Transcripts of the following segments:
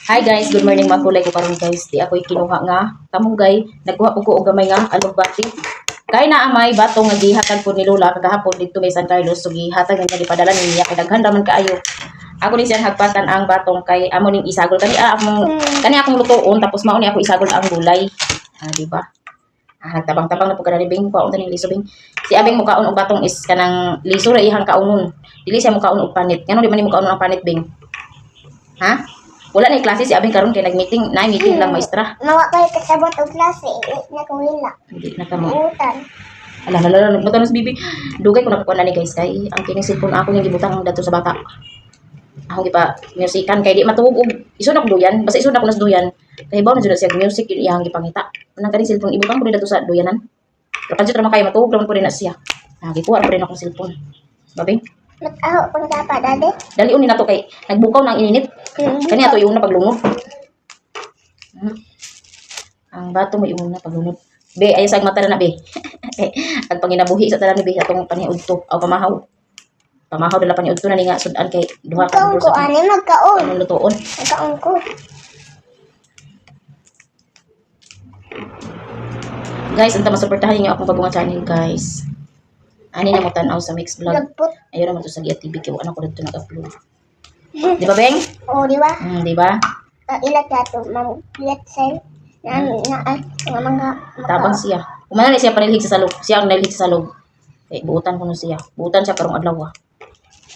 Hi guys, good morning mga kulay ko karon guys. Di ako'y kinuha nga kamunggay, nagkuha ko og gamay nga alugbati. Kay naa may batong nga gihatag po ni Lola kagahapon dito may San Carlos so gihatag nga gipadala niya kay daghan ra man kaayo. Ako ni siyang hagpatan ang batong kay amo ning isagol kani akong lutuon tapos mao ni ako isagol ang gulay. Di ba? Nagtabang-tabang na po kada ni Bing ko ning liso Bing. Si Abing mo kaon og batong is kanang liso ra ihang kaunon. Dili siya mo kaon og panit. Ngano di man mo kaon ang panit Bing? Ha? Wala na klase si Abing karon kay nag-meeting, meeting lang maestra. Mawa kayo kasabot og klase, na ko wala. Hindi na kamo. Utan. Ala, nagbutan na si Bibi. Dugay ko nakuha na ni guys kay ang kining cellphone ako ning gibutang dato sa bata. Ako gipa musican kay di matuog og isod ako duyan, basta isod ako nas duyan. Kay bawo na jud siya music iyang gipangita. Anang kaning cellphone ibutang ko dato sa duyanan. Pero kanjut ra man kay matuog ra man ko rin na siya. Gikuha pa rin akong cellphone. Babing. Nag-aho pang dapat dali. Dali uni na to kay nagbukaw nang ininit. Kani ato yung na paglungod. Ang bato mo yung na paglungod. Be, ayo sa mata na be. Ang panginabuhi sa tanan ni be atong paniudto aw pamahaw. Pamahaw dala paniudto na ni nga sudan kay duha ka Kaon ko ani magkaon. Ang lutuon. Magkaon ko. Guys, anta masuportahan niyo akong pagbunga channel, guys. Ani na mo tan-aw sa Mix Vlog. Lagpot. Ayun naman to sa Gia TV kay wala ko dito nag-upload. Di ba, Beng? Oo, di ba? Di ba? Ilag dato mag-let sell. Na mga Tabang siya. Kumana na siya panilhig sa salog. Siya ang nalhig sa salog. Eh, buutan ko na siya. Buutan siya karong adlaw.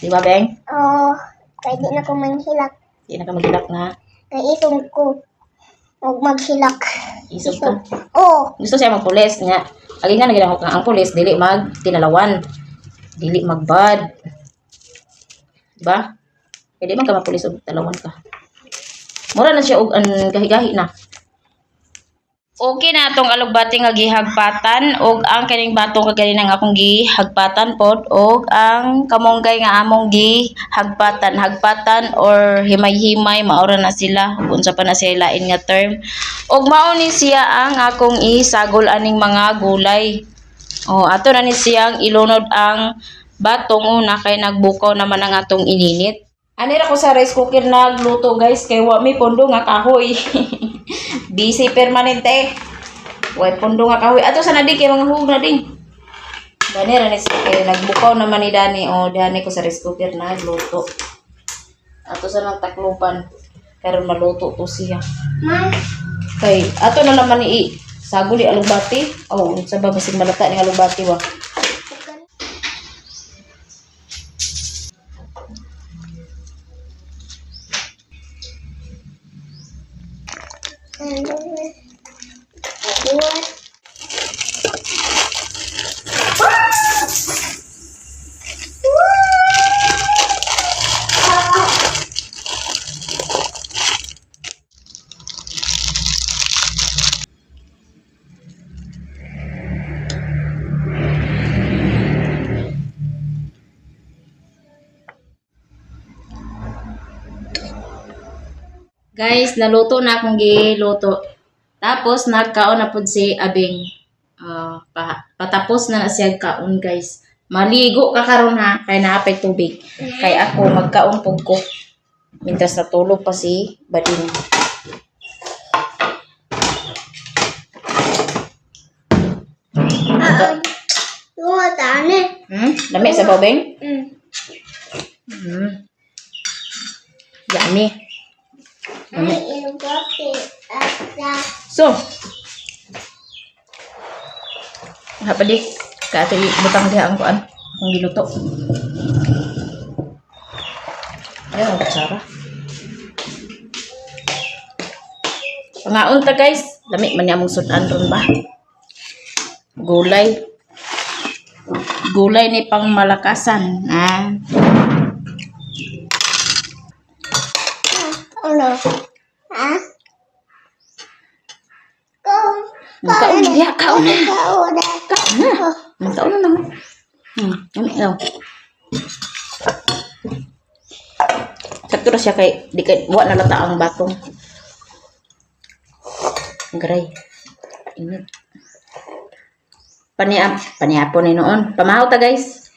Di ba, Beng? Oo, kay di na ko manghilak. Di na ka maghilak nga. Kay isong ko. Huwag maghilak. Isog ka. Oo. Gusto siya magpulis nga. Agi nga naginahok nga ang pulis, dili mag tinalawan. Dili magbad. Di ba? Kaya di man ka mapulis o talawan ka. Mura na siya og gahi-gahi na. Okay na atong alugbati nga gihagpatan og ang kining batong kagani nga akong gihagpatan pod og ang kamunggay nga among hagpatan or himay-himay maura na sila unsa pa na siya lain nga term og mao ni siya ang akong isagol aning mga gulay. Ato na ni siyang ilunod ang batong una kay nagbukaw naman ang atong ininit. Ani ra ko sa rice cooker nagluto guys kay wa may pondo nga kahoy. Busy permanente. Way pondo nga kahoy. Ato sa nadi kay mga hug na ding. Dani ra ni kay nagbukaw naman ni Dani dani ko sa rice cooker nagluto. Ato sa nang takluban karon maluto to siya. Kay ato na naman ni saguli alugbati. Sa babasig malata ni alugbati wa. Guys, naluto na akong giluto. Tapos nagkaon na pud si Abing. Patapos na siya kaon, guys. Maligo ka karon ha kay naapay tubig. Kay ako magkaon pud ko. Mintas natulog pa si Bading. Tani. Lami sa babeng? Yummy. So, hapadi kati butang diha ang kuan ang giluto. Ayan ang kutsara. Pangaon ta guys, lami man among sudan ron ba? Gulay ni pang malakasan. Ano? Ha? Kaon na. Kaon na. Kami daw. Sakto na siya kay di kay wa na lata ang batong. Garay. Init. Panihapon ni noon. Pamahaw ta guys.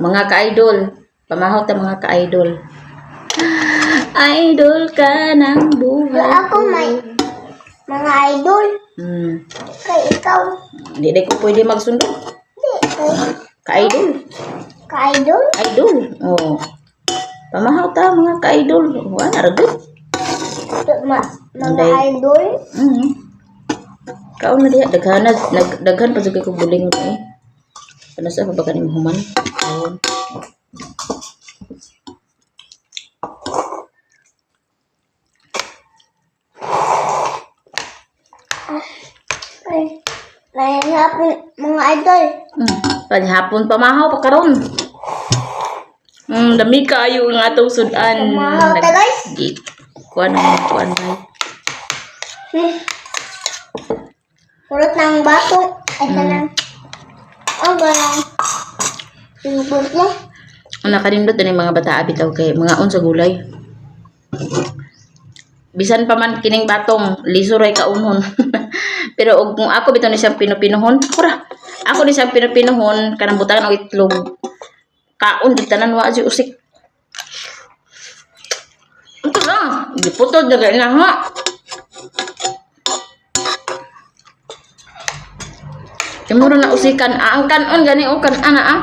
Mga ka-idol. Pamahaw ta mga ka-idol. Idol ka ng buhay. Ako may mga idol. Kay ikaw. Hindi ko pwede magsundo. Hindi. Ka-idol. Ka-idol? Idol. Oh. Pamahaw ta mga ka-idol. Wala ragot. Mga idol? Kaon na diya. Daghan pa sa ko bulingon eh. Ano sa pa ba kaning human? Kaon. Nahihapon mga idol. Panhapon pamahaw pa karon. Dami kayo ang atong sudan. Pamahaw ta, guys. Kuan bay. Purot ng bato. Ay, tanang. Oh, ganang. Pinupot mo. Ang nakanindot din mga bata bitaw kay mga unsa gulay. Bisan pa man kining batong lisuray kaunhon. Pero og kung ako bitaw ni siyang pinupinuhon, kura. Ako ni siyang pinupinuhon kanang butangan og itlog. Kaon di tanan wa si usik. Ito lang, giputod na gaya na ha. Kimuro na usikan, ang kanon gani o kan ana ah.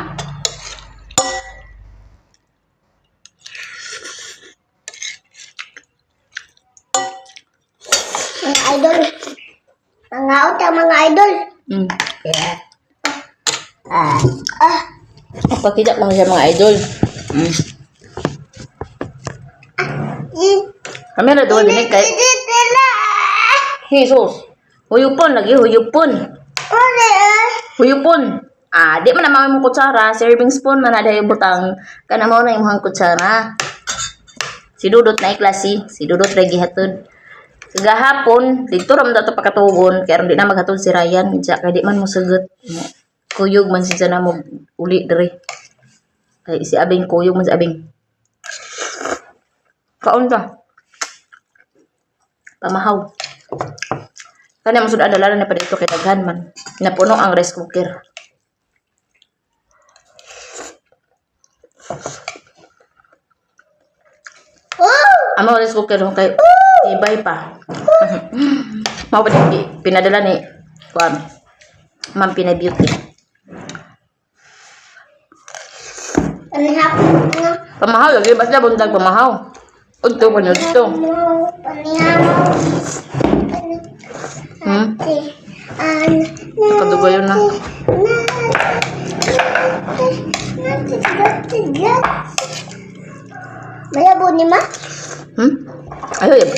Mga idol. Mga out ang mga idol. Pakita lang siya mga idol. Kami na doon din kay Jesus. Huyupon lagi, huyupon. Huyupon. Di man na mo kutsara, serving spoon man na dahil butang. Kana mo na imong kutsara. Si Dudot na klase, si Dudot lagi hatod. Gahapon, dito ram dato pakatugon, kaya di na maghatod si Ryan, kaya di man mo sugot. Kuyog man siya na mo uli dere. Kay si Abing kuyog man si Abing. Kaon ka. Pamahaw. Kanya mo sud adala na pa dito kay daghan man. Napuno ang rice cooker. Amo rice cooker kay ibay pa. Mao pa din pinadala ni kuan. Ma'am Pinay Beauty. Panihapon nga. Pamahaw lagi basta buntag pamahaw. Udto pa nyo dito. Kadugo yun na. Mayabo ni ma? Ayo ya.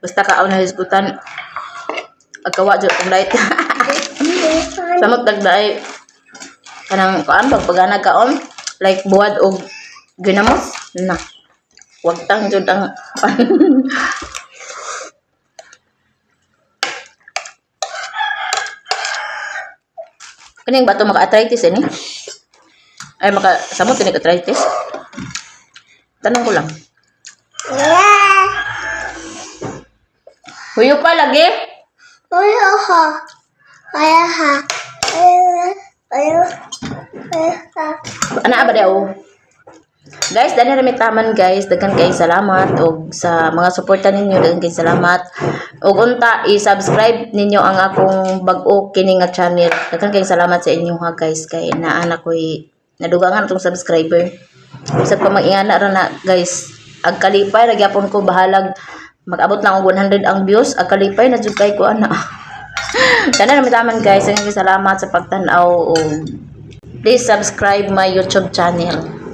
Basta kaon na hisgutan. Agkawa dyan kong light. Samot nagdaay. Kanang kuan pagpagana kaon. Like buwad o ginamos. Na. Huwag tang dyan ang kaning bato maka-arthritis ini. Ay samot ini arthritis. Tanong ko lang. Huyo pa lagi? Huyo ha. Kaya ha. Ayo ha. Ana ba daw? Guys, dali rami taman guys. Daghan kay salamat og sa mga suporta ninyo, daghan kay salamat. Og unta i-subscribe ninyo ang akong bag-o kini nga channel. Daghan kay salamat sa inyo ha guys kay naana ko'y nadugangan atong subscriber. Bisag pa mag-ingana ra na guys. Ag kalipay ra gyapon ko bahalag mag-abot lang og 100 ang views. Ag kalipay na jud kay ko ana. Dali rami taman guys. Daghan kay salamat sa pagtan-aw og please subscribe my YouTube channel.